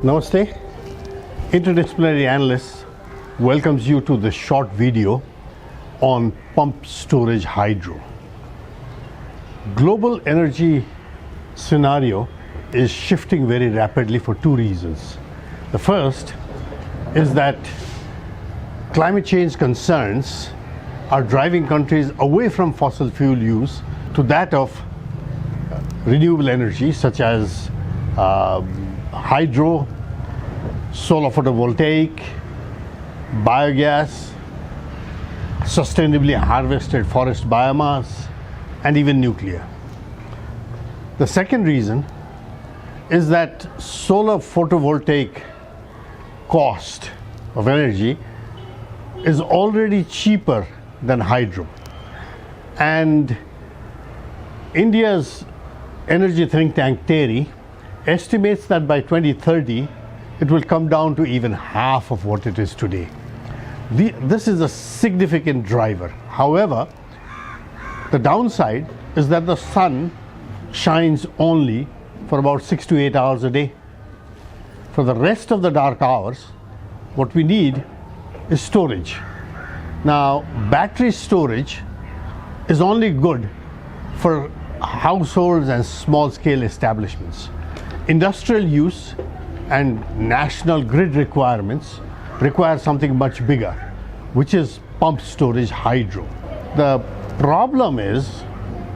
Namaste. Interdisciplinary Analysts welcomes you to this short video on pumped storage hydro. Global energy scenario is shifting very rapidly for two reasons. The first is that climate change concerns are driving countries away from fossil fuel use to that of renewable energy such as hydro, solar photovoltaic, biogas, sustainably harvested forest biomass, and even nuclear. The second reason is that solar photovoltaic cost of energy is already cheaper than hydro, and India's energy think tank TERI estimates that by 2030 it will come down to even half of what it is today. This is a significant driver. However, the downside is that the sun shines only for about 6 to 8 hours a day. For the rest of the dark hours, what we need is storage. Now, battery storage is only good for households and small-scale establishments. Industrial use and national grid requirements require something much bigger, which is pumped storage hydro. The problem is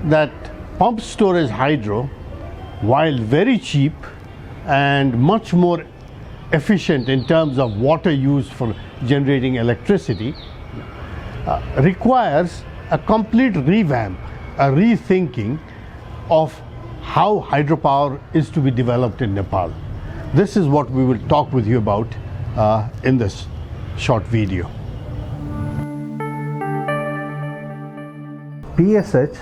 that pumped storage hydro, while very cheap and much more efficient in terms of water used for generating electricity, requires a complete revamp, a rethinking of how hydropower is to be developed in Nepal. This is what we will talk with you about in this short video. PSH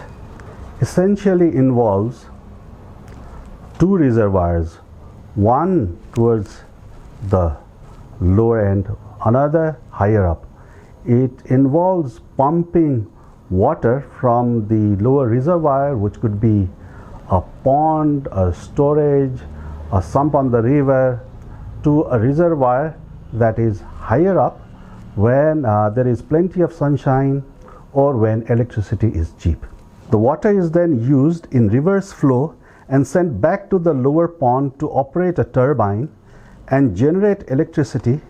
essentially involves two reservoirs, one towards the lower end, another higher up. It involves pumping water from the lower reservoir, which could be a pond, a storage, a sump on the river, to a reservoir that is higher up when there is plenty of sunshine or when electricity is cheap. The water is then used in reverse flow and sent back to the lower pond to operate a turbine and generate electricity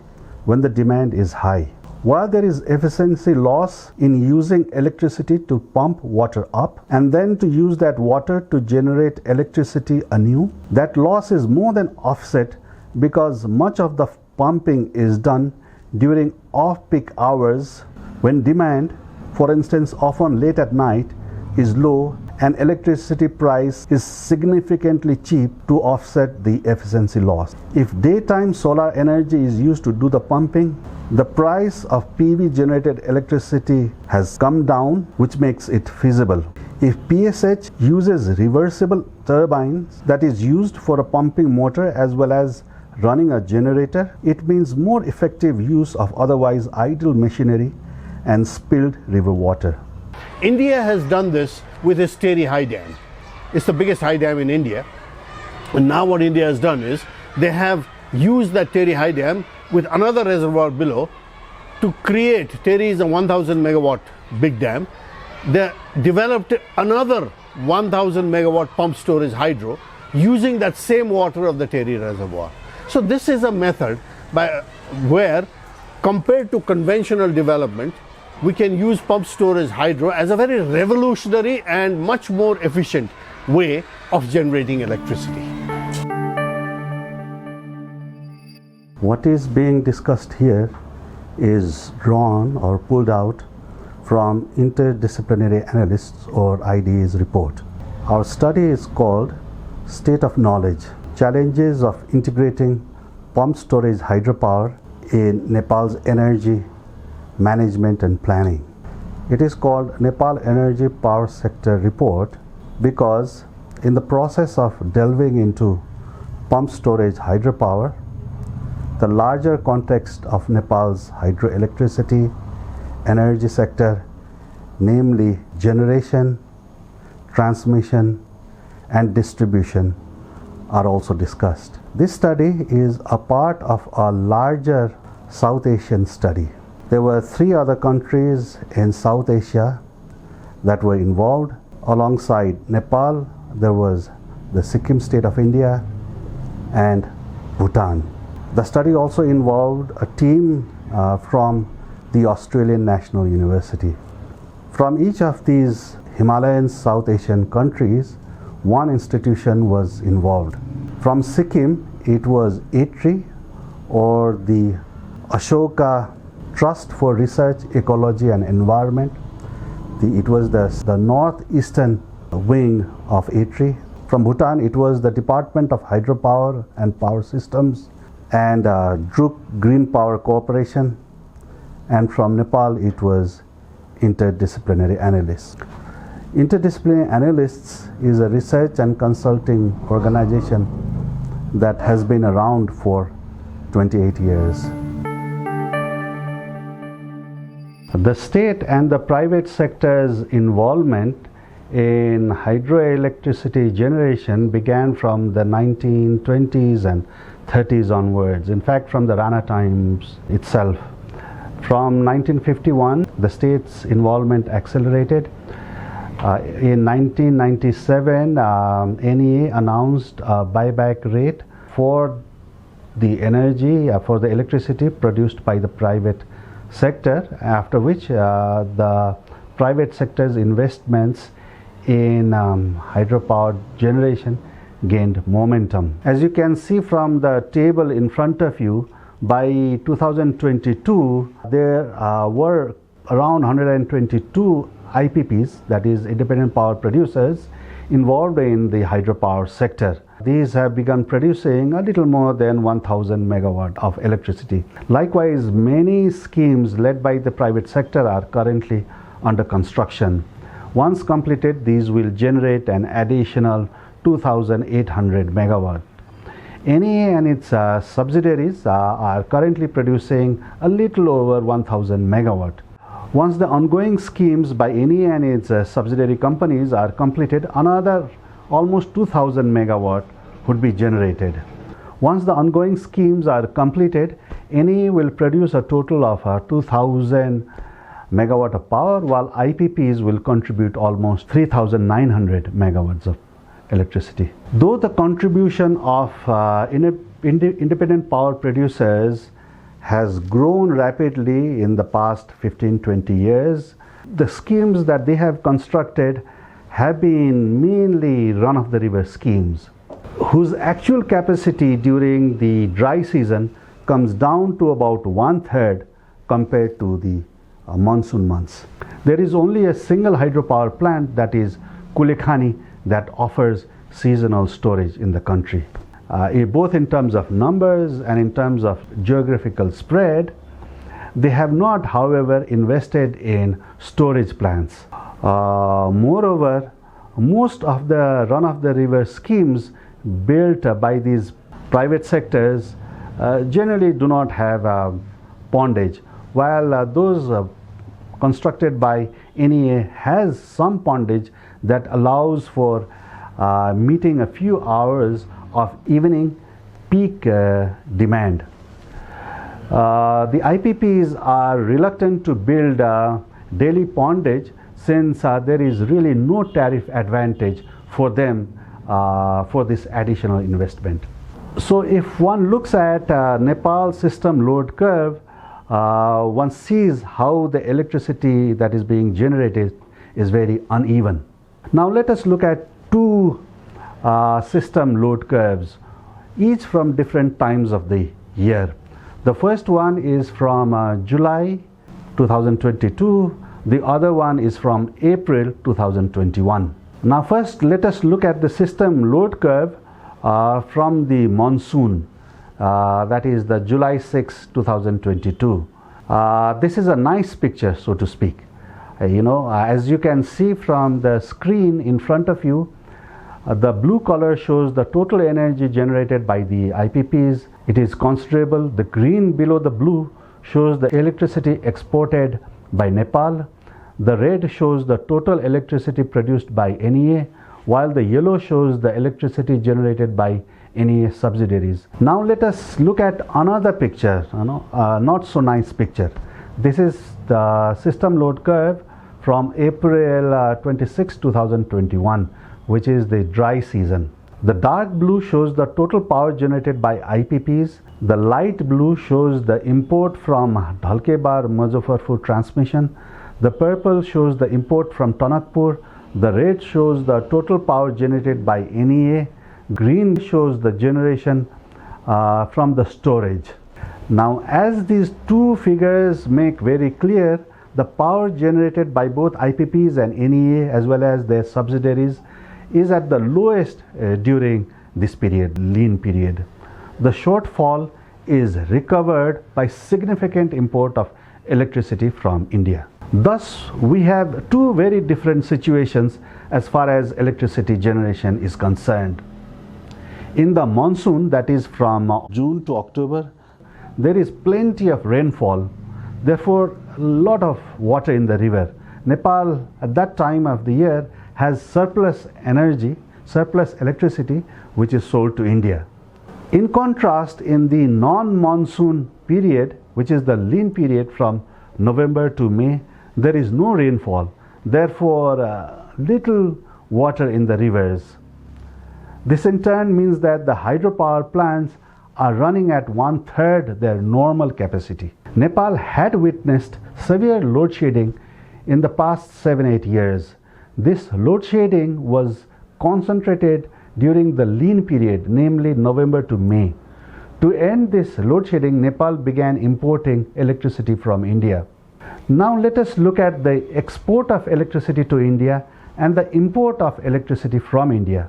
when the demand is high. While there is efficiency loss in using electricity to pump water up and then to use that water to generate electricity anew, that loss is more than offset because much of the pumping is done during off-peak hours when demand, for instance often late at night, is low and electricity price is significantly cheap to offset the efficiency loss. If daytime solar energy is used to do the pumping, the price of PV generated electricity has come down, which makes it feasible. If PSH uses reversible turbines that is used for a pumping motor as well as running a generator, it means more effective use of otherwise idle machinery and spilled river water. India has done this with its TERI high dam. It's the biggest high dam in India. And now what India has done is they have used that TERI high dam with another reservoir below to create, TERI is a 1000 megawatt big dam. They developed another 1000 megawatt pump storage hydro using that same water of the TERI reservoir. So this is a method where, compared to conventional development, we can use pumped storage hydro as a very revolutionary and much more efficient way of generating electricity. What is being discussed here is drawn or pulled out from Interdisciplinary Analysts or IDA's report. Our study is called State of Knowledge: Challenges of Integrating Pumped Storage Hydropower in Nepal's Energy Management and Planning. It is called Nepal Energy Power Sector Report because in the process of delving into pumped storage hydropower, the larger context of Nepal's hydroelectricity energy sector, namely generation, transmission and distribution, are also discussed. This study is a part of a larger South Asian study. There were 3 other countries in South Asia that were involved. Alongside Nepal, there was the Sikkim state of India and Bhutan. The study also involved a team from the Australian National University. From each of these Himalayan South Asian countries, one institution was involved. From Sikkim, it was ATRI, or the Ashoka Trust for Research, Ecology and Environment. It was the northeastern wing of ATRI. From Bhutan, it was the Department of Hydropower and Power Systems and Druk Green Power Corporation. And from Nepal, it was Interdisciplinary Analysts. Interdisciplinary Analysts is a research and consulting organization that has been around for 28 years. The state and the private sector's involvement in hydroelectricity generation began from the 1920s and 30s onwards. In fact, from the Rana times itself. From 1951, the state's involvement accelerated. In 1997, NEA announced a buyback rate for the energy, for the electricity produced by the private sector, after which the private sector's investments in hydropower generation gained momentum. As you can see from the table in front of you, by 2022, there were around 122 IPPs, that is independent power producers, involved in the hydropower sector. These have begun producing a little more than 1,000 megawatt of electricity. Likewise, many schemes led by the private sector are currently under construction. Once completed, these will generate an additional 2,800 megawatt. NEA and its subsidiaries are currently producing a little over 1,000 megawatt. Once the ongoing schemes by NEA and its subsidiary companies are completed, another almost 2,000 megawatt would be generated. Once the ongoing schemes are completed, NEA will produce a total of 2,000 megawatt of power, while IPPs will contribute almost 3,900 megawatts of electricity. Though the contribution of independent power producers has grown rapidly in the past 15-20 years, the schemes that they have constructed have been mainly run-of-the-river schemes, whose actual capacity during the dry season comes down to about 1/3 compared to the monsoon months. There is only a single hydropower plant, that is Kulekhani, that offers seasonal storage in the country. Both in terms of numbers and in terms of geographical spread, they have not, however, invested in storage plants. Moreover, most of the run-of-the-river schemes built by these private sectors generally do not have pondage, while those constructed by NEA has some pondage that allows for meeting a few hours of evening peak demand. The IPPs are reluctant to build daily pondage since there is really no tariff advantage for them for this additional investment. So if one looks at Nepal's system load curve, one sees how the electricity that is being generated is very uneven. Now let us look at two system load curves, each from different times of the year. The first one is from July 2022, the other one is from April 2021. Now first let us look at the system load curve from the monsoon, that is the July 6, 2022. This is a nice picture, so to speak. As you can see from the screen in front of you, the blue color shows the total energy generated by the IPPs. It is considerable. The green below the blue shows the electricity exported by Nepal. The red shows the total electricity produced by NEA, while the yellow shows the electricity generated by NEA subsidiaries. Now let us look at another picture, not so nice picture. This is the system load curve from April 26, 2021, which is the dry season. The dark blue shows the total power generated by IPPs. The light blue shows the import from Dhalkebar Muzaffarpur transmission. The purple shows the import from Tanakpur. The red shows the total power generated by NEA. Green shows the generation from the storage. Now, as these two figures make very clear, the power generated by both IPPs and NEA as well as their subsidiaries is at the lowest during this period, lean period. The shortfall is recovered by significant import of electricity from India. Thus, we have two very different situations as far as electricity generation is concerned. In the monsoon, that is from June to October, there is plenty of rainfall, therefore a lot of water in the river. Nepal at that time of the year has surplus energy, surplus electricity, which is sold to India. In contrast, in the non-monsoon period, which is the lean period from November to May, there is no rainfall, therefore little water in the rivers. This in turn means that the hydropower plants are running at 1/3 their normal capacity. Nepal had witnessed severe load shedding in the past 7-8 years. This load shedding was concentrated during the lean period, namely November to May. To end this load shedding, Nepal began importing electricity from India. Now let us look at the export of electricity to India and the import of electricity from India.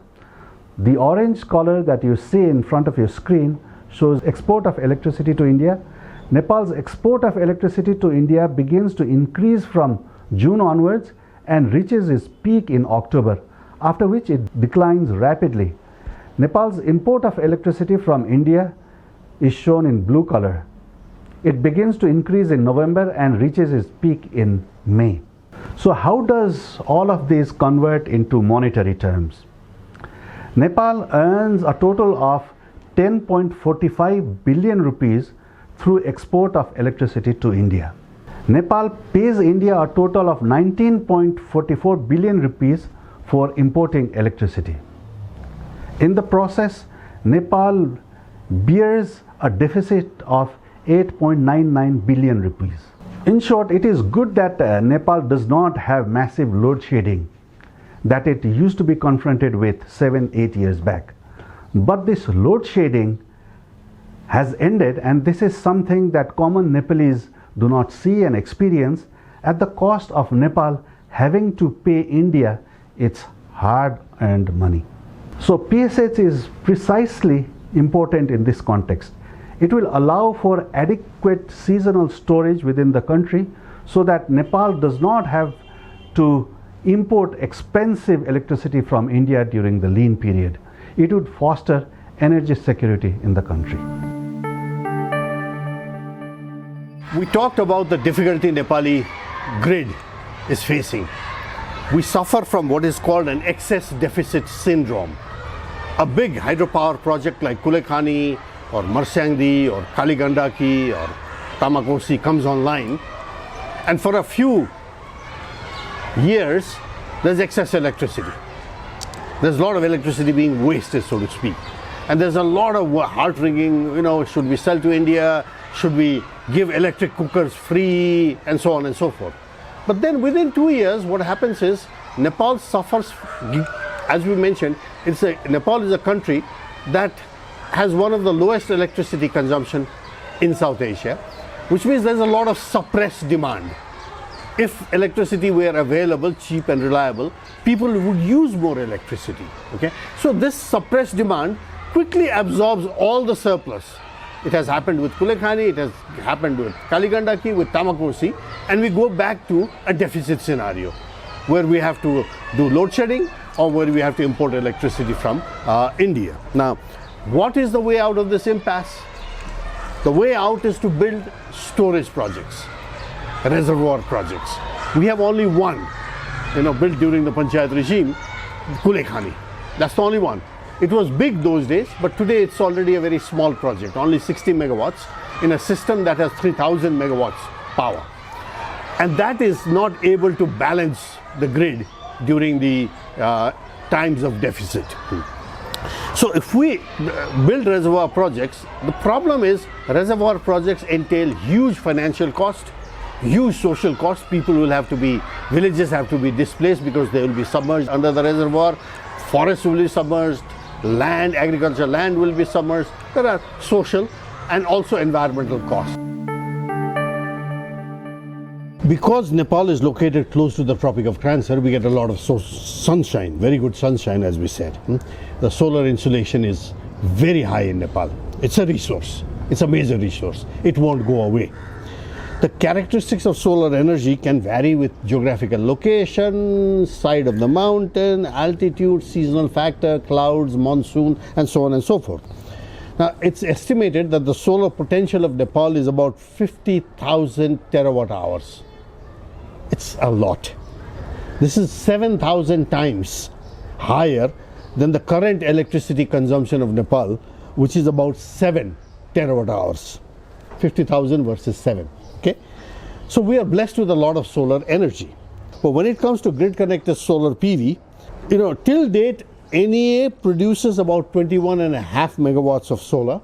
The orange color that you see in front of your screen shows export of electricity to India. Nepal's export of electricity to India begins to increase from June onwards and reaches its peak in October, after which it declines rapidly. Nepal's import of electricity from India is shown in blue color. It begins to increase in November and reaches its peak in May. So how does all of this convert into monetary terms? Nepal earns a total of 10.45 billion rupees through export of electricity to India. Nepal pays India a total of 19.44 billion rupees for importing electricity. In the process, Nepal bears a deficit of 8.99 billion rupees. In short, it is good that Nepal does not have massive load shedding that it used to be confronted with 7-8 years back. But this load shedding has ended, and this is something that common Nepalese do not see and experience at the cost of Nepal having to pay India its hard-earned money. So PSH is precisely important in this context. It will allow for adequate seasonal storage within the country so that Nepal does not have to import expensive electricity from India during the lean period. It would foster energy security in the country. We talked about the difficulty Nepali grid is facing. We suffer from what is called an excess deficit syndrome. A big hydropower project like Kulekhani or Marsyangdi or Kaligandaki or Tamakosi comes online, and for a few years there's excess electricity. There's a lot of electricity being wasted, so to speak. And there's a lot of heart-wringing, should we sell to India? Should we give electric cookers free? And so on and so forth. But then within 2 years, what happens is Nepal suffers, as we mentioned, Nepal is a country that has one of the lowest electricity consumption in South Asia, which means there's a lot of suppressed demand. If electricity were available, cheap and reliable, people would use more electricity. Okay? So this suppressed demand quickly absorbs all the surplus. It has happened with Kulekhani, it has happened with Kaligandaki, with Tamakosi, and we go back to a deficit scenario where we have to do load shedding or where we have to import electricity from India. Now, what is the way out of this impasse? The way out is to build storage projects, reservoir projects. We have only one, built during the Panchayat regime, Kulekhani. That's the only one. It was big those days, but today it's already a very small project, only 60 megawatts in a system that has 3,000 megawatts power. And that is not able to balance the grid during the times of deficit. So if we build reservoir projects, the problem is reservoir projects entail huge financial cost, huge social cost. Villages have to be displaced because they will be submerged under the reservoir. Forests will be submerged, agricultural land will be submerged. There are social and also environmental costs. Because Nepal is located close to the Tropic of Cancer, we get a lot of sunshine, very good sunshine, as we said. The solar insolation is very high in Nepal. It's a resource. It's a major resource. It won't go away. The characteristics of solar energy can vary with geographical location, side of the mountain, altitude, seasonal factor, clouds, monsoon, and so on and so forth. Now, it's estimated that the solar potential of Nepal is about 50,000 terawatt hours. It's a lot. This is 7,000 times higher than the current electricity consumption of Nepal, which is about 7 terawatt hours. 50,000 versus 7. Okay? So we are blessed with a lot of solar energy. But when it comes to grid-connected solar PV, till date, NEA produces about 21.5 megawatts of solar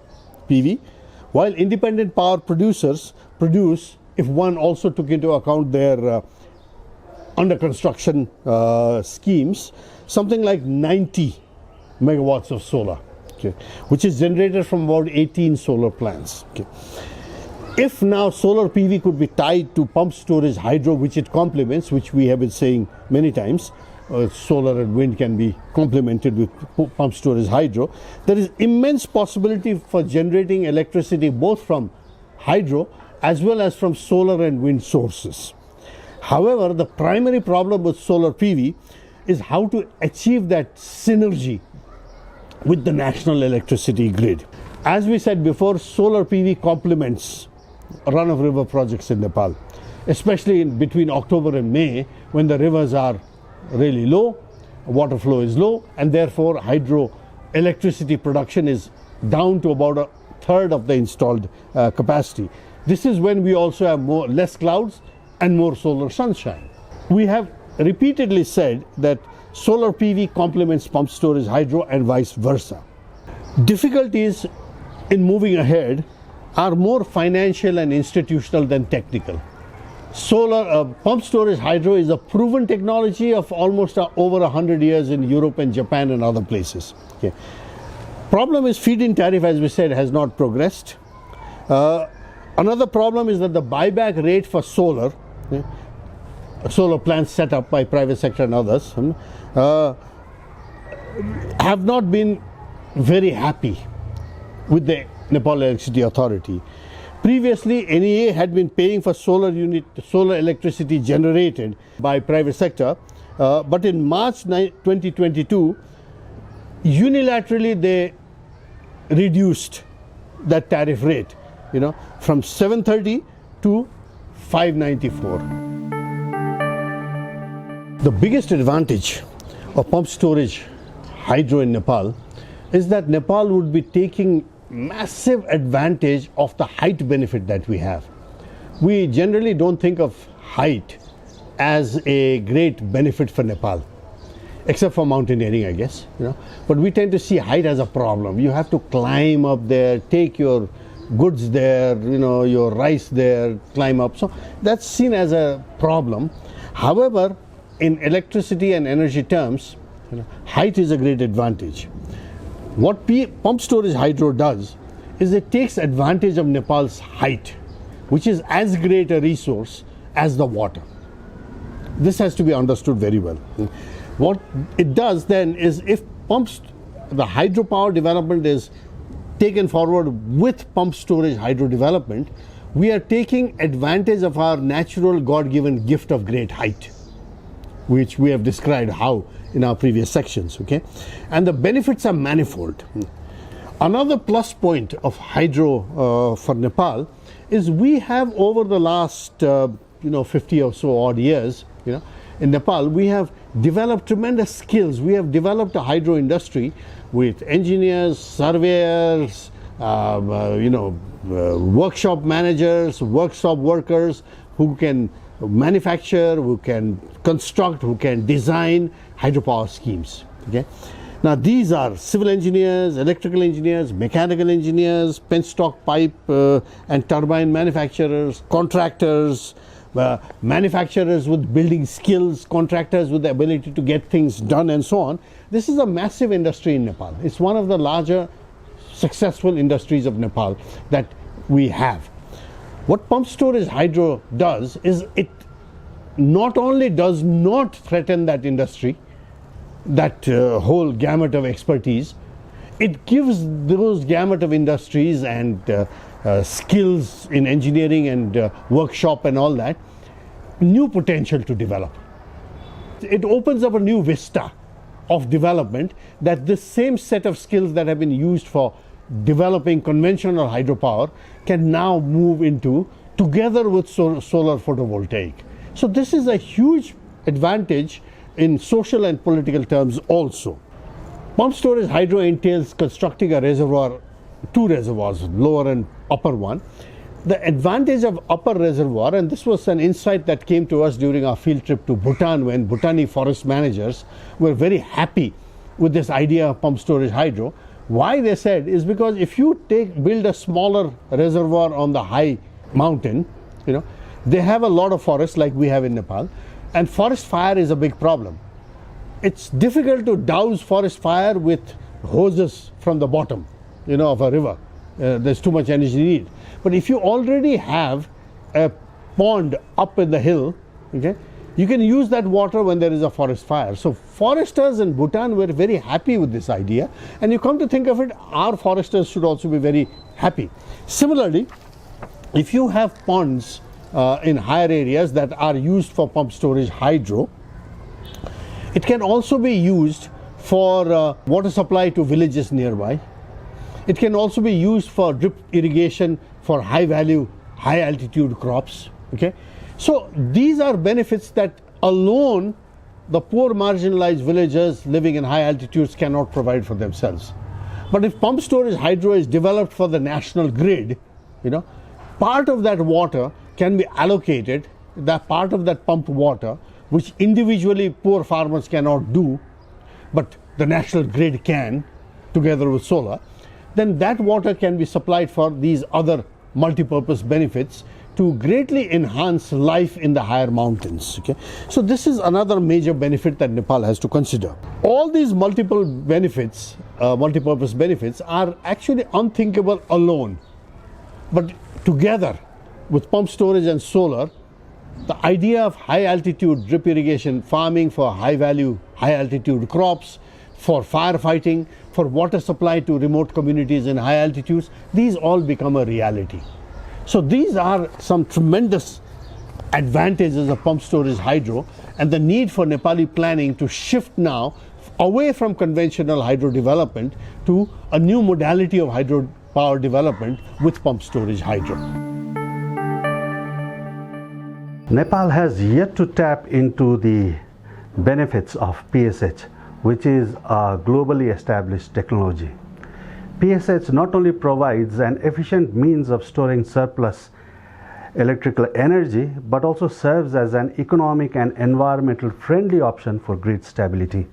PV, while independent power producers produce, if one also took into account their under construction schemes, something like 90 megawatts of solar, okay, which is generated from about 18 solar plants. Okay. If now solar PV could be tied to pump storage hydro, which it complements, which we have been saying many times, solar and wind can be complemented with pump storage hydro, there is immense possibility for generating electricity both from hydro as well as from solar and wind sources. However, the primary problem with solar PV is how to achieve that synergy with the national electricity grid. As we said before, solar PV complements run-of-river projects in Nepal, especially between October and May, when the rivers are really low, water flow is low, and therefore hydro electricity production is down to about a third of the installed capacity. This is when we also have less clouds and more solar sunshine. We have repeatedly said that solar PV complements pump storage hydro and vice versa. Difficulties in moving ahead are more financial and institutional than technical. Solar pump storage hydro is a proven technology of almost over 100 years in Europe and Japan and other places. Okay. Problem is feed-in tariff, as we said, has not progressed. Another problem is that the buyback rate for solar plants set up by private sector and others have not been very happy with the Nepal Electricity Authority. Previously, NEA had been paying for solar electricity generated by private sector, but in March 2022, unilaterally they reduced that tariff rate, from 730 to 594. The biggest advantage of pump storage hydro in Nepal is that Nepal would be taking massive advantage of the height benefit that we have. We generally don't think of height as a great benefit for Nepal, except for mountaineering, I guess, but we tend to see height as a problem. You have to climb up there, take your goods there, your rice there, climb up. So that's seen as a problem. However, in electricity and energy terms, height is a great advantage. What pump storage hydro does is it takes advantage of Nepal's height, which is as great a resource as the water. This has to be understood very well. What it does then is, if the hydropower development is taken forward with pump storage hydro development, we are taking advantage of our natural God-given gift of great height, which we have described how in our previous sections, okay? And the benefits are manifold. Another plus point of hydro for Nepal is we have, over the last 50 or so odd years, in Nepal, we have developed tremendous skills. We have developed a hydro industry with engineers, surveyors, workshop managers, workshop workers who can manufacture, who can construct, who can design hydropower schemes. Okay? Now these are civil engineers, electrical engineers, mechanical engineers, penstock pipe and turbine manufacturers, contractors, manufacturers with building skills, contractors with the ability to get things done and so on. This is a massive industry in Nepal. It's one of the larger successful industries of Nepal that we have. What pumped storage hydro does is it not only does not threaten that industry, that whole gamut of expertise, it gives those gamut of industries and skills in engineering and workshop and all that new potential to develop. It opens up a new vista of development that the same set of skills that have been used for developing conventional hydropower can now move into together with solar photovoltaic. So this is a huge advantage in social and political terms also. Pumped storage hydro entails constructing a reservoir, two reservoirs, lower and upper one. The advantage of upper reservoir, and this was an insight that came to us during our field trip to Bhutan when Bhutani forest managers were very happy with this idea of pumped storage hydro. Why they said is because if you build a smaller reservoir on the high mountain, they have a lot of forests like we have in Nepal, and forest fire is a big problem. It's difficult to douse forest fire with hoses from the bottom, of a river. There's too much energy needed. But if you already have a pond up in the hill, you can use that water when there is a forest fire. So foresters in Bhutan were very happy with this idea, and you come to think of it, our foresters should also be very happy. Similarly, if you have ponds in higher areas that are used for pumped storage hydro, it can also be used for water supply to villages nearby. It can also be used for drip irrigation for high value, high altitude crops. So these are benefits that alone the poor marginalized villagers living in high altitudes cannot provide for themselves. But if pumped storage hydro is developed for the national grid, part of that water can be allocated, that part of that pumped water, which individually poor farmers cannot do, but the national grid can, together with solar, then that water can be supplied for these other multi-purpose benefits to greatly enhance life in the higher mountains. So this is another major benefit that Nepal has to consider. All these multiple benefits, multi-purpose benefits, are actually unthinkable alone. But together with pump storage and solar, the idea of high altitude drip irrigation, farming for high value, high altitude crops, for firefighting, for water supply to remote communities in high altitudes, these all become a reality. So these are some tremendous advantages of pumped storage hydro, and the need for Nepali planning to shift now away from conventional hydro development to a new modality of hydropower development with pumped storage hydro. Nepal has yet to tap into the benefits of PSH, which is a globally established technology. PSH not only provides an efficient means of storing surplus electrical energy, but also serves as an economic and environmental friendly option for grid stability.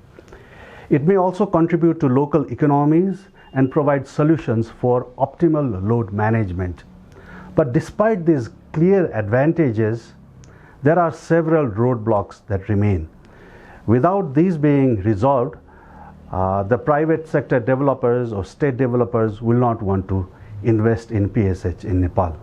It may also contribute to local economies and provide solutions for optimal load management. But despite these clear advantages, there are several roadblocks that remain. Without these being resolved, the private sector developers or state developers will not want to invest in PSH in Nepal.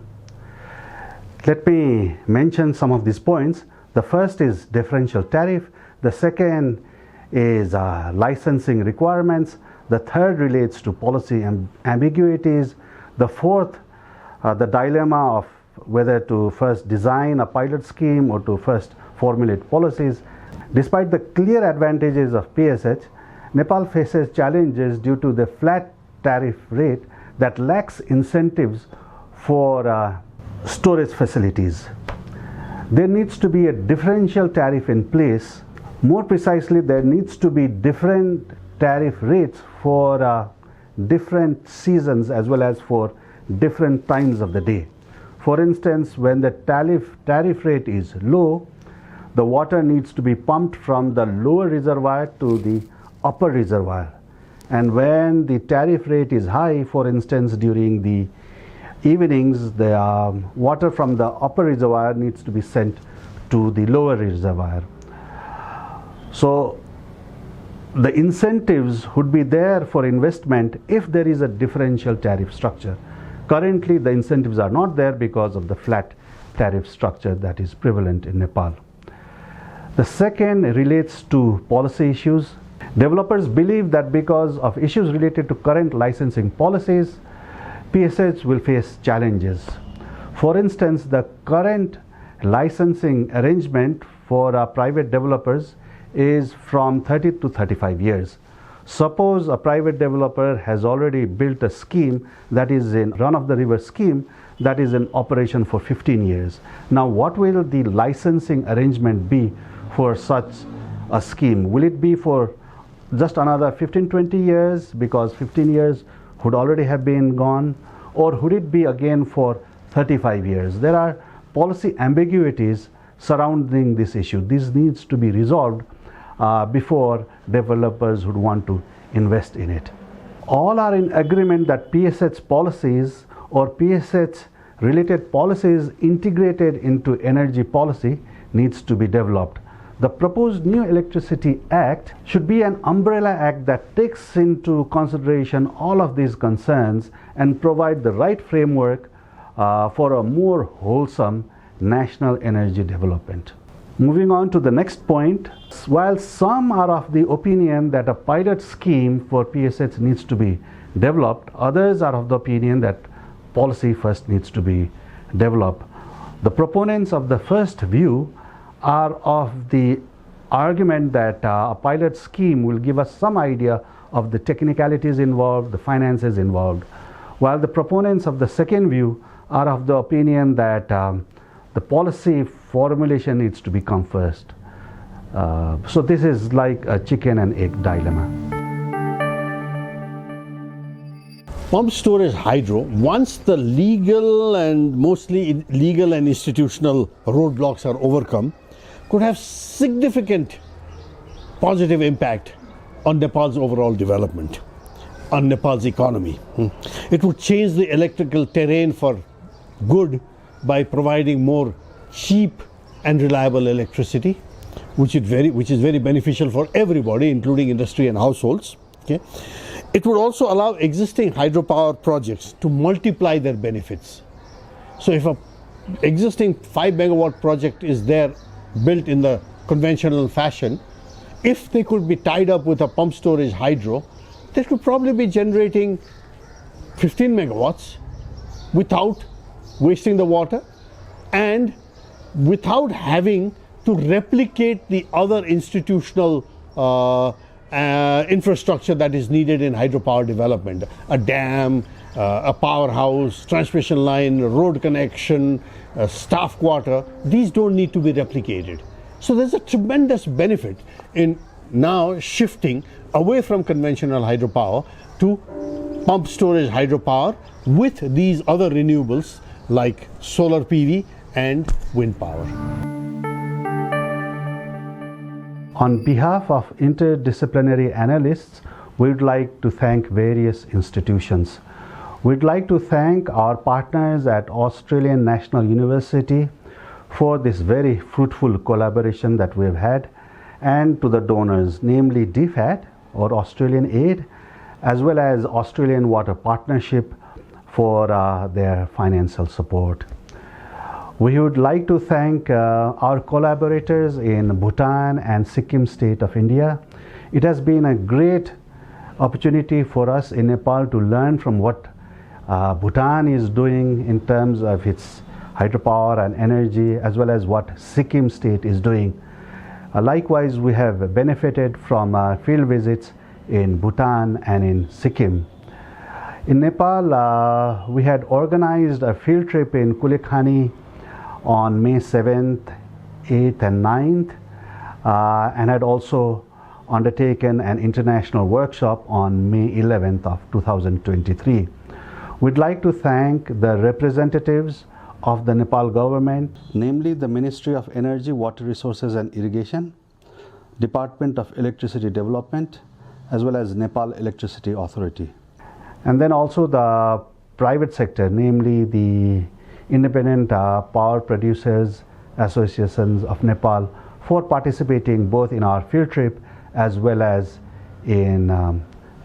Let me mention some of these points. The first is differential tariff. The second is licensing requirements. The third relates to policy ambiguities. The fourth, the dilemma of whether to first design a pilot scheme or to first formulate policies. Despite the clear advantages of PSH, Nepal faces challenges due to the flat tariff rate that lacks incentives for storage facilities. There needs to be a differential tariff in place More precisely, there needs to be different tariff rates for different seasons as well as for different times of the day. For instance, when the tariff rate is low, the water needs to be pumped from the lower reservoir to the upper reservoir. And when the tariff rate is high, for instance, during the evenings, the water from the upper reservoir needs to be sent to the lower reservoir. So the incentives would be there for investment if there is a differential tariff structure. Currently, the incentives are not there because of the flat tariff structure that is prevalent in Nepal. The second relates to policy issues. Developers believe that because of issues related to current licensing policies, PSH will face challenges. For instance, the current licensing arrangement for private developers is from 30 to 35 years. Suppose a private developer has already built a scheme that is in run-of-the-river scheme that is in operation for 15 years. Now, what will the licensing arrangement be for such a scheme? Will it be for just another 15-20 years because 15 years would already have been gone, or would it be again for 35 years? There are policy ambiguities surrounding this issue. This needs to be resolved before developers would want to invest in it. All are in agreement that PSH policies or PSH related policies integrated into energy policy needs to be developed. The proposed new Electricity Act should be an umbrella act that takes into consideration all of these concerns and provide the right framework for a more wholesome national energy development. Moving on to the next point, while some are of the opinion that a pilot scheme for PSH needs to be developed, others are of the opinion that policy first needs to be developed. The proponents of the first view are of the argument that a pilot scheme will give us some idea of the technicalities involved, the finances involved, while the proponents of the second view are of the opinion that the policy formulation needs to become first. So this is like a chicken and egg dilemma. Pump storage hydro, once the legal and mostly legal and institutional roadblocks are overcome, could have significant positive impact on Nepal's overall development, on Nepal's economy. It would change the electrical terrain for good by providing more cheap and reliable electricity, which is very beneficial for everybody, including industry and households. Okay? It would also allow existing hydropower projects to multiply their benefits. So if a existing 5 megawatt project is there built in the conventional fashion, if they could be tied up with a pump storage hydro, they could probably be generating 15 megawatts without wasting the water and without having to replicate the other institutional infrastructure that is needed in hydropower development. A dam, a powerhouse, transmission line, road connection, staff quarter, these don't need to be replicated. So there's a tremendous benefit in now shifting away from conventional hydropower to pump storage hydropower with these other renewables like solar PV and wind power. On behalf of Interdisciplinary Analysts, we'd like to thank various institutions. We'd like to thank our partners at Australian National University for this very fruitful collaboration that we've had, and to the donors, namely DFAT or Australian Aid, as well as Australian Water Partnership for their financial support. We would like to thank our collaborators in Bhutan and Sikkim state of India. It has been a great opportunity for us in Nepal to learn from what Bhutan is doing in terms of its hydropower and energy, as well as what Sikkim state is doing. Likewise, we have benefited from field visits in Bhutan and in Sikkim. In Nepal, we had organized a field trip in Kulekhani on May 7th, 8th and 9th. and had also undertaken an international workshop on May 11th of 2023. We'd like to thank the representatives of the Nepal government, namely the Ministry of Energy, Water Resources and Irrigation, Department of Electricity Development, as well as Nepal Electricity Authority. And then also the private sector, namely the Independent Power Producers Associations of Nepal, for participating both in our field trip as well as in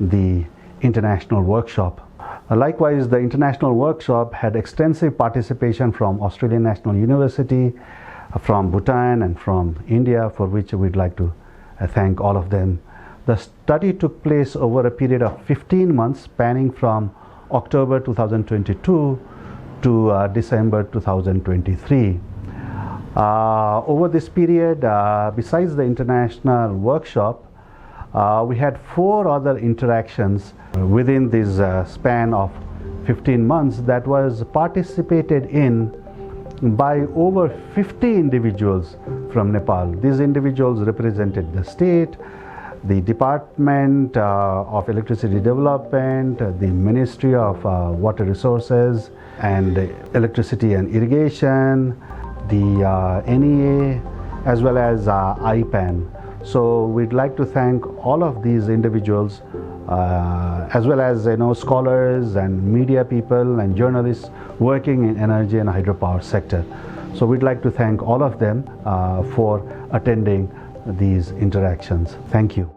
the international workshop. Likewise, the international workshop had extensive participation from Australian National University, from Bhutan and from India, for which we'd like to thank all of them. The study took place over a period of 15 months, spanning from October 2022 to December 2023. Over this period, besides the international workshop, we had 4 other interactions within this span of 15 months that was participated in by over 50 individuals from Nepal. These individuals represented the state, the Department of Electricity Development, the Ministry of Water Resources and Electricity and Irrigation, the NEA, as well as IPAN. So we'd like to thank all of these individuals, as well as scholars and media people and journalists working in energy and hydropower sector. So we'd like to thank all of them for attending these interactions. Thank you.